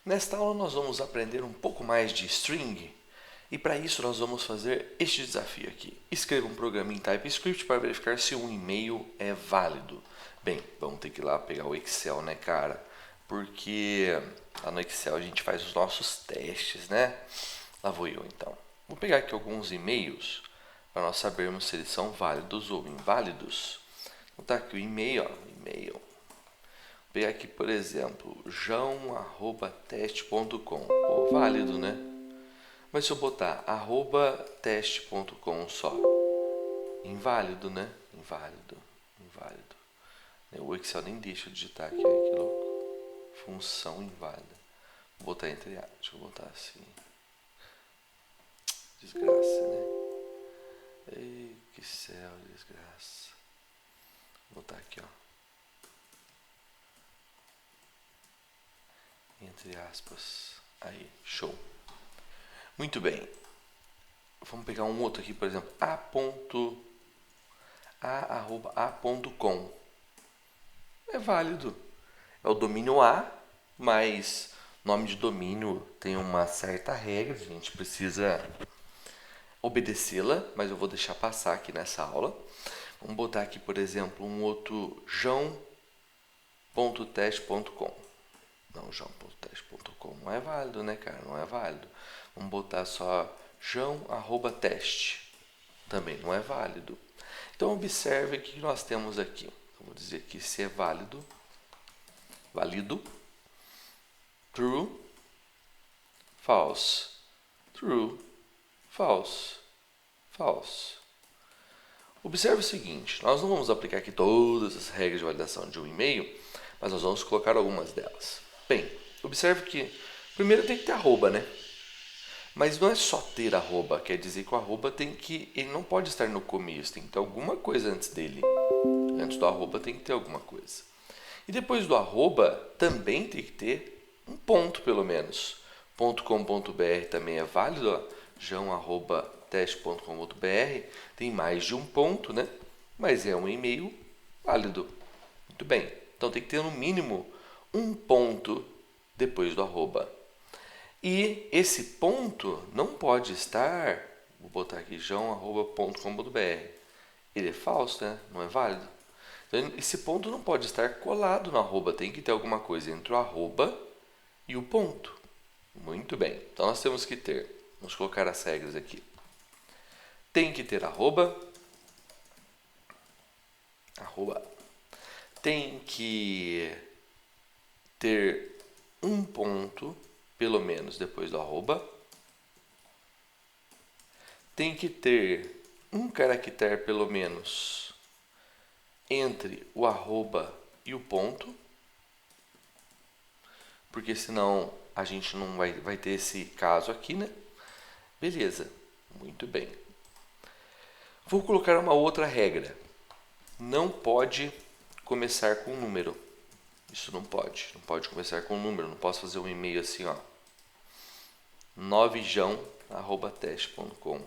Nesta aula nós vamos aprender um pouco mais de string e para isso nós vamos fazer este desafio aqui. Escreva um programa em TypeScript para verificar se um e-mail é válido. Bem, vamos ter que ir lá pegar o Excel, né, cara? Porque lá no Excel a gente faz os nossos testes, né? Lá vou eu então. Vou pegar aqui alguns e-mails para nós sabermos se eles são válidos ou inválidos. Vou botar aqui o e-mail, e-mail. Vou pegar aqui, por exemplo, joão@teste.com. Pô, válido, né? Mas se eu botar @teste.com só, inválido, né? Inválido, inválido. O Excel nem deixa eu digitar aqui, olha que louco. Função inválida. Vou botar entre aspas, deixa eu botar assim. Desgraça, né? Ei, que céu, desgraça. Vou botar aqui, ó. Entre aspas. Aí, show. Muito bem. Vamos pegar um outro aqui, por exemplo, a.com. É válido. É o domínio A, mas nome de domínio tem uma certa regra, a gente precisa obedecê-la, mas eu vou deixar passar aqui nessa aula. Vamos botar aqui, por exemplo, um outro joão.teste.com. Não, joão.teste.com não é válido, né, cara? Não é válido. Vamos botar só joão@teste. Também não é válido. Então, observe o que nós temos aqui. Eu vou dizer aqui se é válido. Válido. True. False. True. False. False. Observe o seguinte, nós não vamos aplicar aqui todas as regras de validação de um e-mail, mas nós vamos colocar algumas delas. Bem, observe que primeiro tem que ter arroba, né? Mas não é só ter arroba, quer dizer que o arroba ele não pode estar no começo, tem que ter alguma coisa antes dele. Antes do arroba tem que ter alguma coisa. E depois do arroba também tem que ter um ponto pelo menos. .com.br também é válido, ó. joão@teste.com.br tem mais de um ponto, né? Mas é um e-mail válido. Muito bem. Então tem que ter no mínimo um ponto depois do arroba. E esse ponto não pode estar, vou botar aqui joão@.com.br. Ele é falso, né? Não é válido. Então, esse ponto não pode estar colado no arroba, tem que ter alguma coisa entre o arroba e o ponto. Muito bem. Então nós temos que ter, vamos colocar as regras aqui. Tem que ter arroba. Tem que ter um ponto, pelo menos, depois do arroba. Tem que ter um caractere, pelo menos, entre o arroba e o ponto. Porque senão a gente não vai ter esse caso aqui, né? Beleza. Muito bem. Vou colocar uma outra regra. Não pode começar com número. Isso não pode. Não pode começar com número. Não posso fazer um e-mail assim, ó. 9joão@teste.com.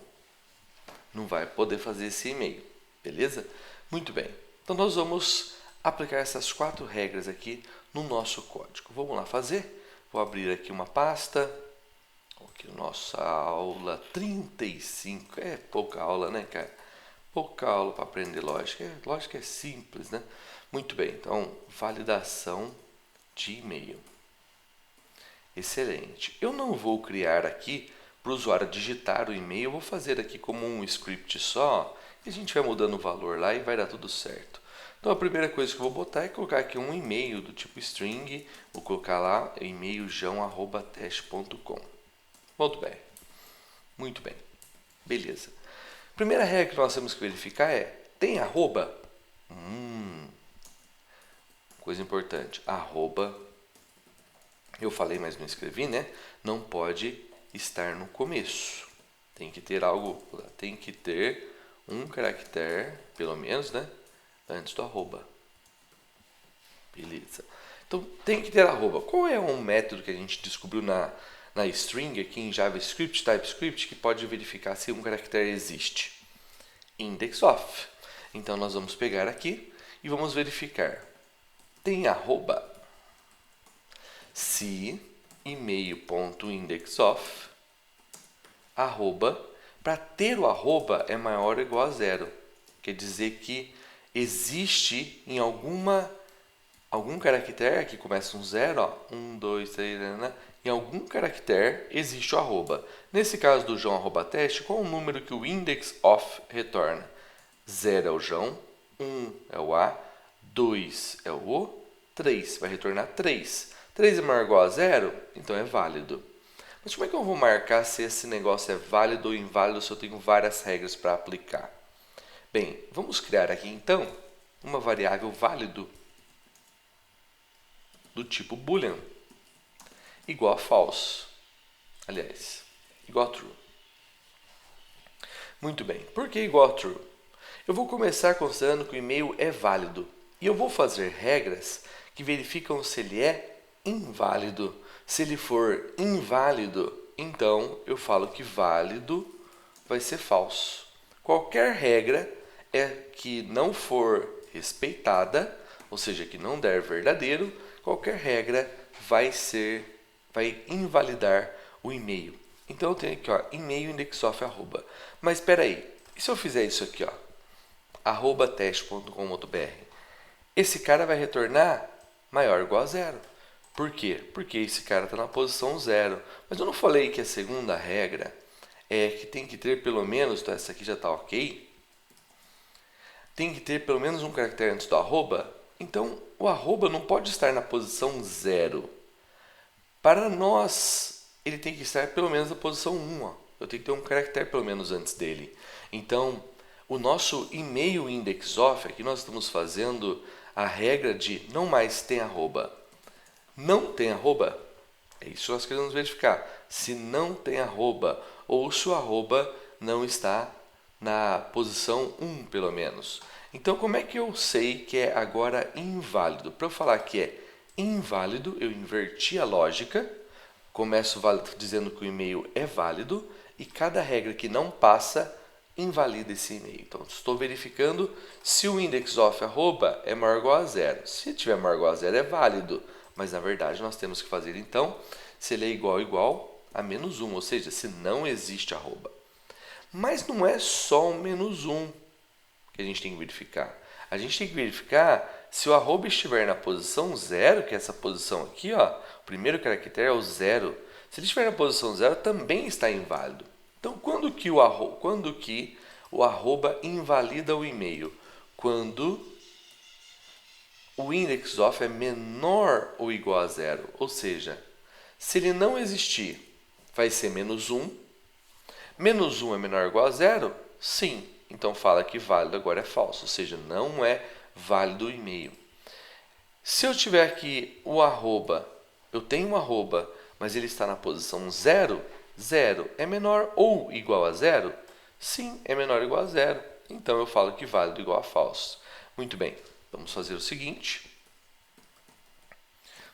Não vai poder fazer esse e-mail. Beleza? Muito bem. Então nós vamos aplicar essas 4 regras aqui no nosso código. Vamos lá fazer? Vou abrir aqui uma pasta. Aqui nossa aula 35. É pouca aula, né, cara? Pouca aula para aprender lógica. Lógica é simples, né? Muito bem. Então, validação de e-mail. Excelente. Eu não vou criar aqui para o usuário digitar o e-mail. Eu vou fazer aqui como um script só. E a gente vai mudando o valor lá e vai dar tudo certo. Então a primeira coisa que eu vou botar é colocar aqui um e-mail do tipo string. Vou colocar lá e-mail joão@teste.com. Muito bem. Muito bem. Beleza. Primeira regra que nós temos que verificar é: tem arroba? Coisa importante. Arroba, eu falei, mas não escrevi, né? Não pode estar no começo. Tem que ter algo, tem que ter um caractere, pelo menos, né? Antes do arroba. Beleza. Então, tem que ter arroba. Qual é um método que a gente descobriu na string aqui em JavaScript, TypeScript, que pode verificar se um caractere existe? Index of. Então, nós vamos pegar aqui e vamos verificar. Tem arroba? Se e-mail.indexof, arroba. Para ter o arroba é maior ou igual a 0. Quer dizer que existe em algum caractere que começa um 0, ó, 1, 2, 3, em algum caractere existe o arroba. Nesse caso do João arroba teste, qual o número que o index_of retorna? 0 é o João, 1 é o A, 2 é o O, 3 vai retornar 3. 3 é maior ou igual a 0? Então é válido. Mas como é que eu vou marcar se esse negócio é válido ou inválido se eu tenho várias regras para aplicar? Bem, vamos criar aqui então uma variável válido do tipo boolean igual a false. Aliás, igual a true. Muito bem, por que igual a true? Eu vou começar considerando que o e-mail é válido e eu vou fazer regras que verificam se ele é inválido. Se ele for inválido, então eu falo que válido vai ser falso. Qualquer regra que não for respeitada, ou seja, que não der verdadeiro, qualquer regra vai invalidar o e-mail. Então eu tenho aqui, ó, e-mail indexof arroba. Mas espera aí, e se eu fizer isso aqui, ó, arroba teste.com.br? Esse cara vai retornar maior ou igual a 0. Por quê? Porque esse cara está na posição 0. Mas eu não falei que a segunda regra é que tem que ter pelo menos, então essa aqui já está ok, tem que ter pelo menos um caractere antes do arroba? Então o arroba não pode estar na posição 0. Para nós, ele tem que estar pelo menos na posição 1. Ó. Eu tenho que ter um caractere pelo menos antes dele. Então, o nosso e-mail indexof, aqui nós estamos fazendo a regra de não mais tem arroba. Não tem arroba, é isso que nós queremos verificar. Se não tem arroba, ou se o arroba não está na posição 1, pelo menos. Então, como é que eu sei que é agora inválido? Para eu falar que é inválido, eu inverti a lógica, começo dizendo que o e-mail é válido, e cada regra que não passa invalida esse e-mail. Então, estou verificando se o indexof arroba é maior ou igual a 0. Se tiver maior ou igual a 0, é válido. Mas, na verdade, nós temos que fazer, então, se ele é igual ou igual a menos 1, ou seja, se não existe arroba. Mas não é só o menos 1 que a gente tem que verificar. A gente tem que verificar se o arroba estiver na posição 0, que é essa posição aqui, ó, o primeiro caractere é o 0. Se ele estiver na posição 0, também está inválido. Então, quando que o arroba invalida o e-mail? Quando o indexof é menor ou igual a 0. Ou seja, se ele não existir, vai ser menos 1. Menos 1 é menor ou igual a 0? Sim. Então fala que válido agora é falso. Ou seja, não é válido o e-mail. Se eu tiver aqui o arroba, eu tenho um arroba, mas ele está na posição 0, 0 é menor ou igual a 0? Sim, é menor ou igual a 0. Então eu falo que válido igual a falso. Muito bem. Vamos fazer o seguinte.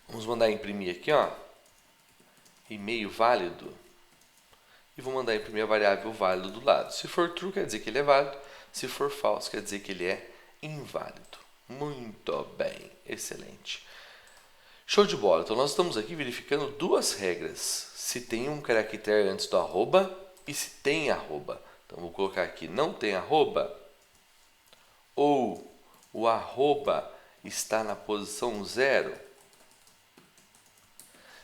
Vamos mandar imprimir aqui, ó, e-mail válido. E vou mandar imprimir a variável válido do lado. Se for true, quer dizer que ele é válido. Se for false, quer dizer que ele é inválido. Muito bem, excelente. Show de bola. Então, nós estamos aqui verificando duas regras. Se tem um caractere antes do arroba e se tem arroba. Então, vou colocar aqui não tem arroba ou o arroba está na posição 0.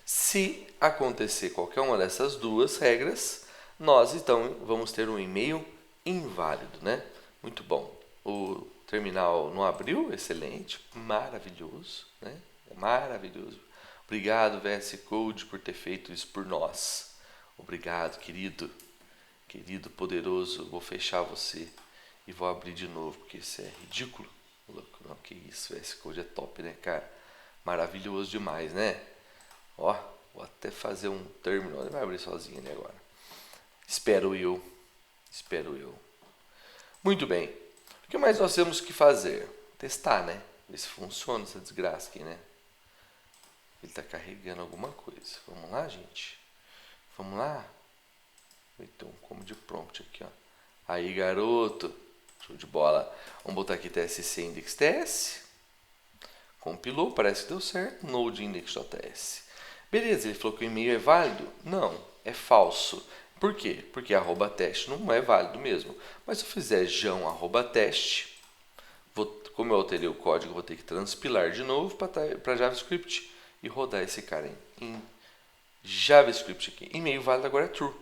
Se acontecer qualquer uma dessas duas regras, nós então vamos ter um e-mail inválido, né? Muito bom. O terminal não abriu? Excelente, maravilhoso, né? Maravilhoso. Obrigado, VS Code, por ter feito isso por nós. Obrigado, querido. Querido, poderoso. Vou fechar você e vou abrir de novo, porque isso é ridículo. Louco, não, que isso, VS Code é top, né, cara? Maravilhoso demais, né? Ó, vou até fazer um terminal. Ele vai abrir sozinho ali agora. Espero eu. Muito bem. O que mais nós temos que fazer? Testar, né? Ver se funciona essa desgraça aqui, né? Ele está carregando alguma coisa. Vamos lá, gente? Vamos lá? Então, como de prompt aqui, ó. Aí, garoto. Show de bola. Vamos botar aqui TSC index.ts. Compilou, parece que deu certo. Node index.ts. Beleza, ele falou que o e-mail é válido? Não, é falso. Por quê? Porque @teste não é válido mesmo. Mas se eu fizer jão@teste, como eu alterei o código, vou ter que transpilar de novo para JavaScript e rodar esse cara em JavaScript aqui. E-mail válido agora é true.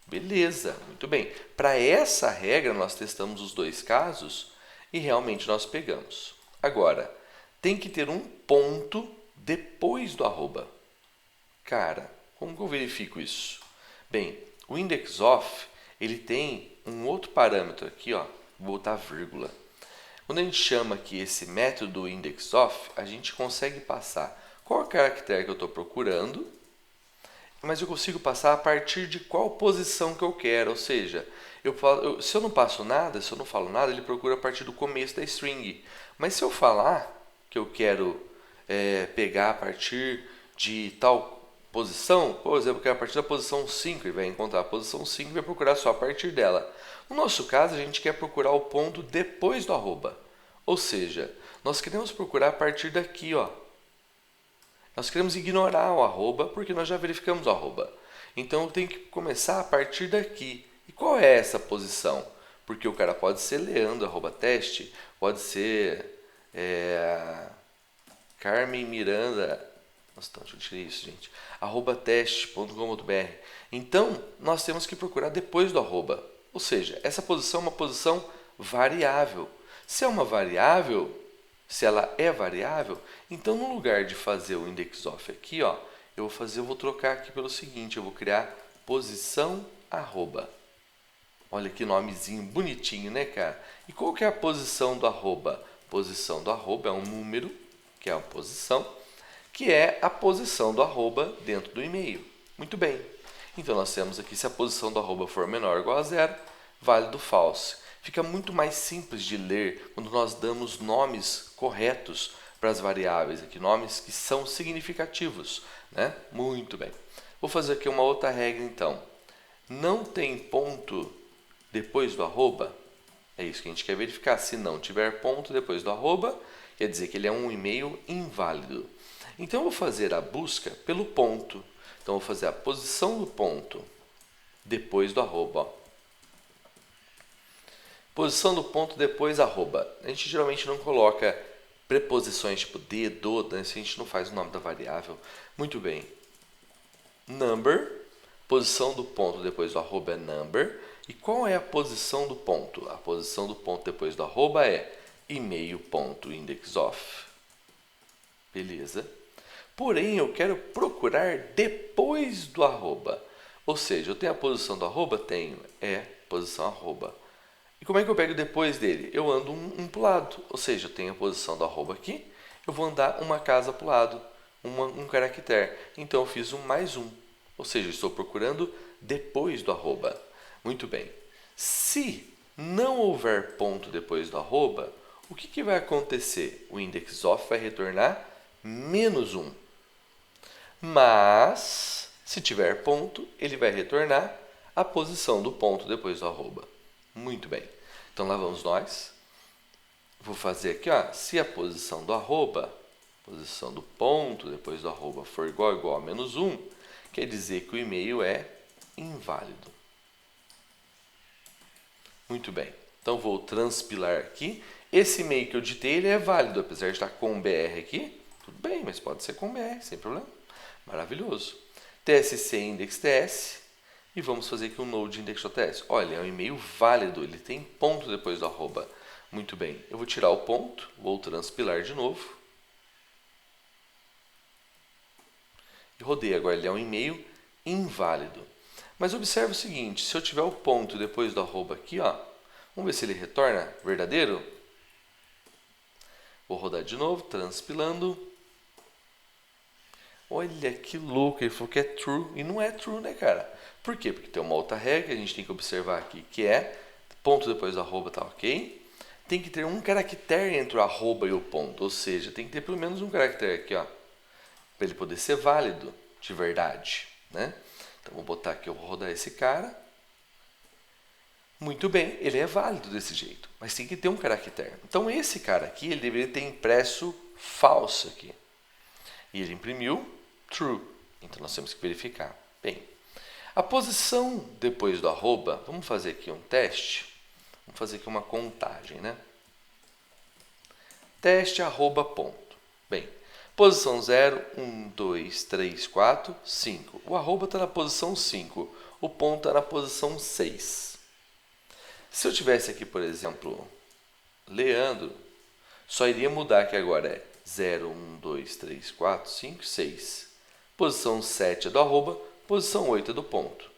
Beleza, muito bem. Para essa regra, nós testamos os dois casos e realmente nós pegamos. Agora, tem que ter um ponto depois do arroba. Cara, como que eu verifico isso? Bem, o index_of, ele tem um outro parâmetro aqui, ó, vou botar vírgula. Quando a gente chama aqui esse método index_of, a gente consegue passar qual caractere que eu estou procurando, mas eu consigo passar a partir de qual posição que eu quero, ou seja, se eu não passo nada, se eu não falo nada, ele procura a partir do começo da string. Mas se eu falar que eu quero pegar a partir de tal posição, por exemplo, que é a partir da posição 5, ele vai encontrar a posição 5 e vai procurar só a partir dela. No nosso caso, a gente quer procurar o ponto depois do arroba. Ou seja, nós queremos procurar a partir daqui, ó. Nós queremos ignorar o arroba porque nós já verificamos o arroba. Então, eu tenho que começar a partir daqui. E qual é essa posição? Porque o cara pode ser Leandro@teste, pode ser Carmen Miranda. Nossa, onde eu tirei isso, gente? @teste.com.br. Então, nós temos que procurar depois do arroba. Ou seja, essa posição é uma posição variável. Se é uma variável, se ela é variável, então no lugar de fazer o index_of aqui, ó, eu vou trocar aqui pelo seguinte, eu vou criar posição arroba. Olha que nomezinho bonitinho, né, cara? E qual que é a posição do arroba? Posição do arroba é um número, que é a posição, que é a posição do arroba dentro do e-mail. Muito bem. Então, nós temos aqui, se a posição do arroba for menor ou igual a 0, válido false. Fica muito mais simples de ler quando nós damos nomes corretos para as variáveis aqui, nomes que são significativos, né? Muito bem. Vou fazer aqui uma outra regra, então. Não tem ponto depois do arroba? É isso que a gente quer verificar. Se não tiver ponto depois do arroba, quer dizer que ele é um e-mail inválido. Então, eu vou fazer a busca pelo ponto. Então, eu vou fazer a posição do ponto depois do arroba. Ó. Posição do ponto depois arroba. A gente geralmente não coloca preposições tipo de, do, né? A gente não faz o nome da variável. Muito bem. Number. Posição do ponto depois do arroba é number. E qual é a posição do ponto? A posição do ponto depois do arroba é e-mail.index_of. Beleza. Porém, eu quero procurar depois do arroba. Ou seja, eu tenho a posição do arroba? Tenho. Posição arroba. E como é que eu pego depois dele? Eu ando um para o lado. Ou seja, eu tenho a posição do arroba aqui. Eu vou andar uma casa para o lado. Um caractere. Então, eu fiz um mais um. Ou seja, eu estou procurando depois do arroba. Muito bem. Se não houver ponto depois do arroba, o que vai acontecer? O index_of vai retornar -1. Mas, se tiver ponto, ele vai retornar a posição do ponto depois do arroba. Muito bem. Então, lá vamos nós. Vou fazer aqui, ó, se a posição do arroba, posição do ponto depois do arroba for igual a -1, quer dizer que o e-mail é inválido. Muito bem. Então, vou transpilar aqui. Esse e-mail que eu digitei, ele é válido, apesar de estar com BR aqui. Tudo bem, mas pode ser com BR, sem problema. Maravilhoso. TSC index TS. E vamos fazer aqui um node index.ts. Olha, é um e-mail válido, ele tem ponto depois do arroba. Muito bem, eu vou tirar o ponto, vou transpilar de novo. E rodei, agora ele é um e-mail inválido. Mas observe o seguinte, se eu tiver o ponto depois do arroba aqui, ó, vamos ver se ele retorna verdadeiro. Vou rodar de novo, transpilando. Olha que louco, ele falou que é true e não é true, né, cara? Por quê? Porque tem uma outra regra que a gente tem que observar aqui, que é ponto depois do arroba, tá ok? Tem que ter um caractere entre o arroba e o ponto, ou seja, tem que ter pelo menos um caractere aqui, ó, para ele poder ser válido de verdade, né? Então, vou botar aqui, eu vou rodar esse cara. Muito bem, ele é válido desse jeito, mas tem que ter um caractere. Então, esse cara aqui, ele deveria ter impresso falso aqui. E ele imprimiu true. Então, nós temos que verificar. Bem, a posição depois do arroba, vamos fazer aqui um teste. Vamos fazer aqui uma contagem, né? Teste arroba ponto. Bem, posição 0, 1, 2, 3, 4, 5. O arroba está na posição 5. O ponto está na posição 6. Se eu tivesse aqui, por exemplo, Leandro, só iria mudar que agora é 0, 1, 2, 3, 4, 5, 6. Posição 7 é do arroba, posição 8 é do ponto.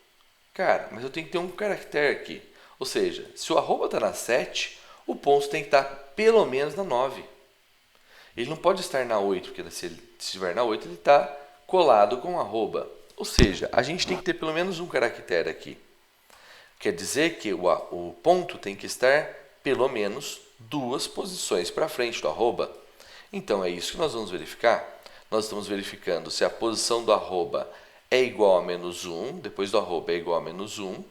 Cara, mas eu tenho que ter um caractere aqui. Ou seja, se o arroba está na 7, o ponto tem que estar pelo menos na 9. Ele não pode estar na 8, porque se ele estiver na 8, ele está colado com o arroba. Ou seja, a gente tem que ter pelo menos um caractere aqui. Quer dizer que o ponto tem que estar pelo menos 2 posições para frente do arroba. Então, é isso que nós vamos verificar. Nós estamos verificando se a posição do arroba é igual a menos 1, depois do arroba é igual a menos 1.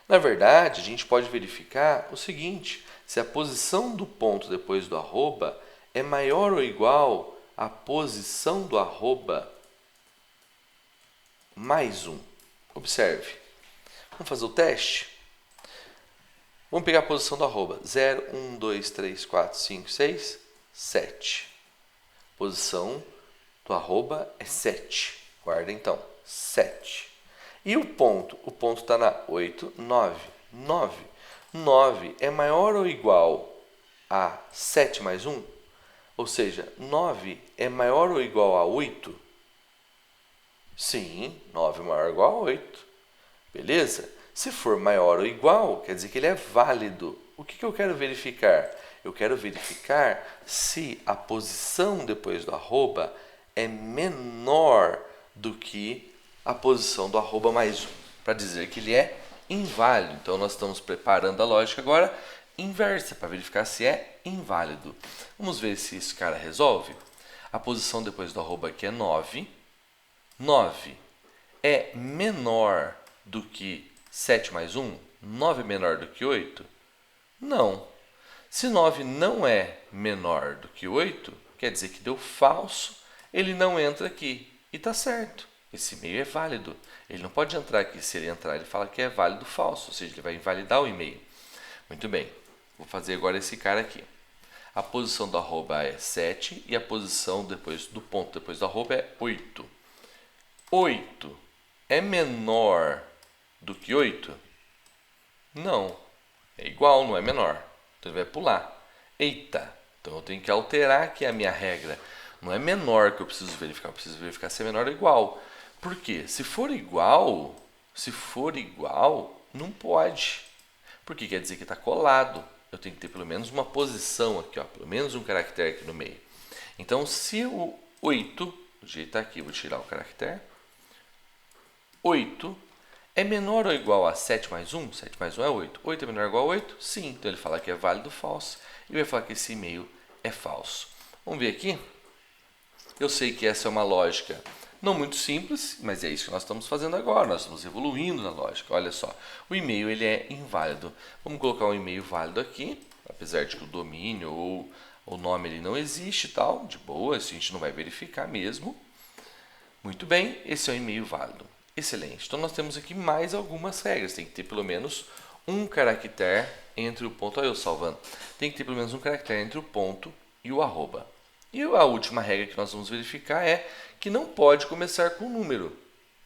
Na verdade, a gente pode verificar o seguinte, se a posição do ponto depois do arroba é maior ou igual à posição do arroba mais 1. Observe. Vamos fazer o teste? Vamos pegar a posição do arroba. 0, 1, 2, 3, 4, 5, 6, 7. Posição do arroba é 7. Guarda então, 7. E o ponto? O ponto está na 8, 9. 9 é maior ou igual a 7 mais 1? Ou seja, 9 é maior ou igual a 8? Sim, 9 é maior ou igual a 8. Beleza? Se for maior ou igual, quer dizer que ele é válido. O que eu quero verificar? Eu quero verificar se a posição depois do arroba é menor do que a posição do arroba mais 1, para dizer que ele é inválido. Então, nós estamos preparando a lógica agora inversa, para verificar se é inválido. Vamos ver se esse cara resolve. A posição depois do arroba aqui é 9. 9 é menor do que 7 mais 1? 9 é menor do que 8? Não. Se 9 não é menor do que 8, quer dizer que deu falso, ele não entra aqui. E está certo. Esse e-mail é válido. Ele não pode entrar aqui. Se ele entrar, ele fala que é válido falso, ou seja, ele vai invalidar o e-mail. Muito bem. Vou fazer agora esse cara aqui. A posição do arroba é 7 e a posição depois do ponto depois do arroba é 8. 8 é menor do que 8? Não. É igual, não é menor. Então ele vai pular. Eita! Então eu tenho que alterar aqui a minha regra. Não é menor que eu preciso verificar se é menor ou igual. Por quê? Se for igual, não pode. Porque quer dizer que está colado. Eu tenho que ter pelo menos uma posição aqui, ó, pelo menos um caractere aqui no meio. Então, se o 8, do jeito está aqui, vou tirar o caractere. 8 é menor ou igual a 7 mais 1? 7 mais 1 é 8. 8 é menor ou igual a 8? Sim. Então, ele fala que é válido falso. E vai falar que esse e-mail é falso. Vamos ver aqui? Eu sei que essa é uma lógica não muito simples, mas é isso que nós estamos fazendo agora. Nós estamos evoluindo na lógica. Olha só, o e-mail ele é inválido. Vamos colocar um e-mail válido aqui, apesar de que o domínio ou o nome ele não existe e tal. De boa, isso a gente não vai verificar mesmo. Muito bem, esse é um e-mail válido. Excelente. Então, nós temos aqui mais algumas regras. Tem que ter pelo menos um caractere entre o ponto... Olha eu salvando. Tem que ter pelo menos um caractere entre o ponto e o arroba. E a última regra que nós vamos verificar é que não pode começar com número.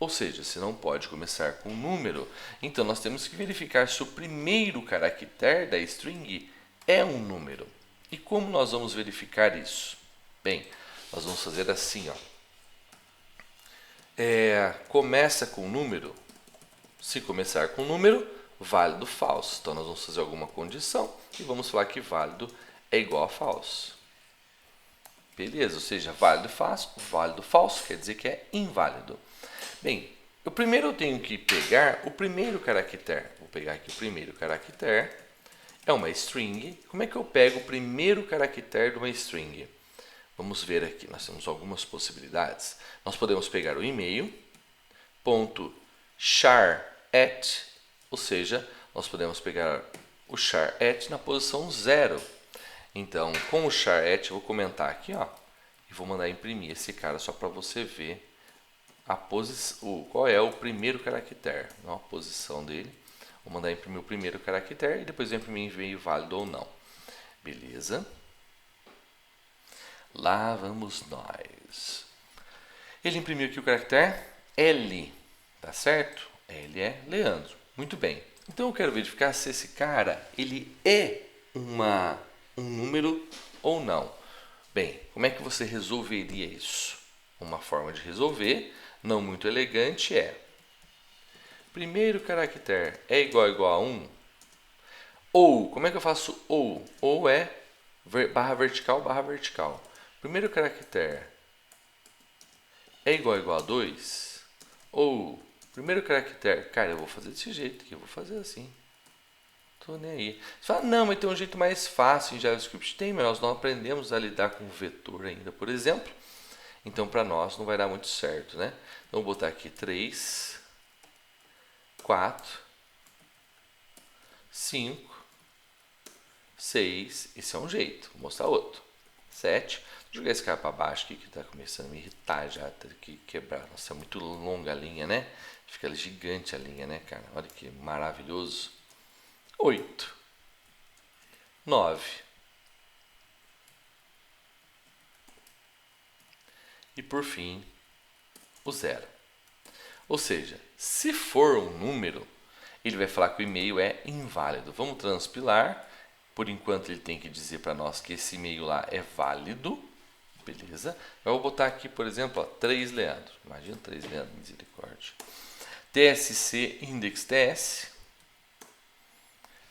Ou seja, se não pode começar com número, então nós temos que verificar se o primeiro caractere da string é um número. E como nós vamos verificar isso? Bem, nós vamos fazer assim, ó. Começa com número. Se começar com número, válido falso. Então, nós vamos fazer alguma condição e vamos falar que válido é igual a falso. Beleza, ou seja, válido falso quer dizer que é inválido. Bem, primeiro eu tenho que pegar o primeiro caractere. Vou pegar aqui o primeiro caractere. É uma string. Como é que eu pego o primeiro caractere de uma string? Vamos ver aqui, nós temos algumas possibilidades. Nós podemos pegar o e-mail, ponto char at, ou seja, nós podemos pegar o char at na posição 0. Então, com o char at, eu vou comentar aqui, ó, e vou mandar imprimir esse cara só para você ver qual é o primeiro caractere, não a posição dele. Vou mandar imprimir o primeiro caractere e depois eu imprimir e-mail válido ou não. Beleza. Lá vamos nós. Ele imprimiu aqui o caractere L, tá certo? L é Leandro. Muito bem. Então eu quero verificar se esse cara ele é um número ou não. Bem, como é que você resolveria isso? Uma forma de resolver, não muito elegante, é: primeiro caractere é igual a 1. Ou, como é que eu faço ou? Ou é barra vertical, barra vertical. Primeiro caractere é igual a 2. Ou, primeiro caractere, cara, eu vou fazer desse jeito aqui, eu vou fazer assim. Tô nem aí. Você fala, não, mas tem um jeito mais fácil em JavaScript. Tem, mas nós não aprendemos a lidar com vetor ainda, por exemplo. Então, para nós não vai dar muito certo, né? Então, vou botar aqui 3, 4, 5, 6. Esse é um jeito. Vou mostrar outro. 7. Vou jogar esse cara para baixo aqui, que está começando a me irritar já. Ter que quebrar. Nossa, é muito longa a linha, né? Fica gigante a linha, né, cara? Olha que maravilhoso. 8, 9. E por fim, o 0. Ou seja, se for um número, ele vai falar que o e-mail é inválido. Vamos transpilar. Por enquanto, ele tem que dizer para nós que esse e-mail lá é válido. Beleza? Eu vou botar aqui, por exemplo, ó, 3 Leandro. Imagina 3 Leandro, misericórdia. TSC index TS.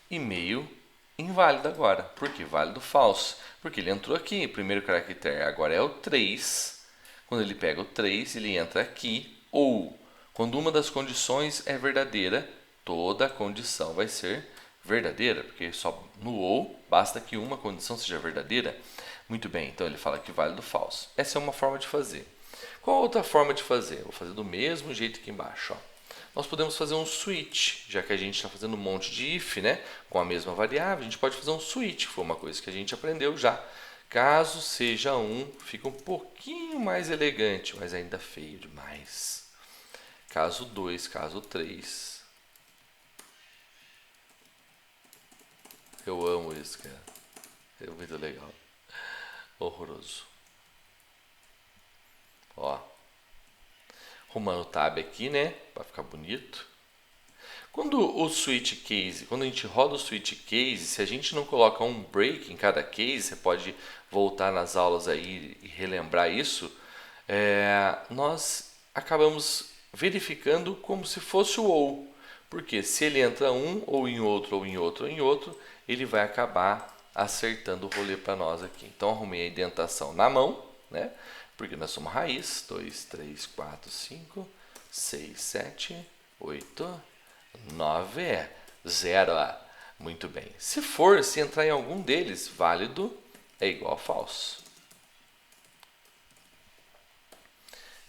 E-mail inválido agora. Por que válido falso? Porque ele entrou aqui. O primeiro caractere agora é o 3. Quando ele pega o 3, ele entra aqui. Ou, quando uma das condições é verdadeira, toda a condição vai ser verdadeira. Porque só no ou basta que uma condição seja verdadeira. Muito bem, então ele fala que válido falso. Essa é uma forma de fazer. Qual outra forma de fazer? Vou fazer do mesmo jeito aqui embaixo. Ó. Nós podemos fazer um switch, já que a gente está fazendo um monte de if, né? Com a mesma variável, a gente pode fazer um switch, foi uma coisa que a gente aprendeu já. Caso seja 1, fica um pouquinho mais elegante, mas ainda feio demais. Caso 2, caso 3. Eu amo isso, cara. É muito legal. Horroroso. Ó. Arrumando o tab aqui, né? Para ficar bonito. Quando a gente roda o switch case, se a gente não coloca um break em cada case, você pode voltar nas aulas aí e relembrar isso, nós acabamos verificando como se fosse o ou. Porque se ele entra ou em outro, ou em outro, ou em outro, ele vai acabar acertando o rolê para nós aqui. Então, arrumei a indentação na mão, né? Porque nós somos raiz. 2, 3, 4, 5, 6, 7, 8, 9, 0. Muito bem. Se entrar em algum deles, válido é igual a falso.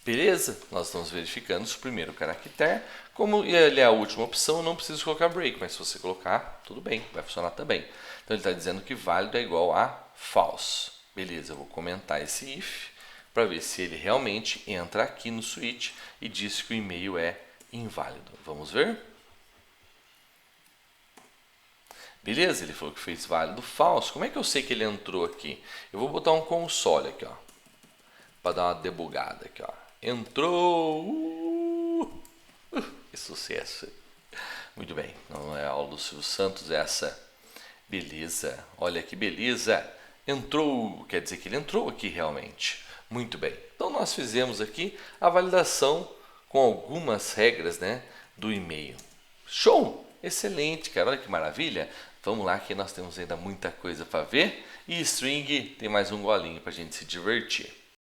Beleza? Nós estamos verificando se o primeiro caractere, como ele é a última opção, não precisa colocar break, mas se você colocar, tudo bem, vai funcionar também. Então ele está dizendo que válido é igual a false. Beleza, eu vou comentar esse if para ver se ele realmente entra aqui no switch e diz que o e-mail é inválido. Vamos ver? Beleza, ele falou que fez válido falso. Como é que eu sei que ele entrou aqui? Eu vou botar um console aqui, ó, para dar uma debugada aqui, ó. Entrou! Que sucesso! Muito bem, não é a aula do Silvio Santos essa. Beleza, olha que beleza! Entrou, quer dizer que ele entrou aqui realmente. Muito bem, então nós fizemos aqui a validação com algumas regras, né, do e-mail. Show! Excelente, cara, olha que maravilha! Vamos lá que nós temos ainda muita coisa para ver. E string tem mais um golinho para a gente se divertir.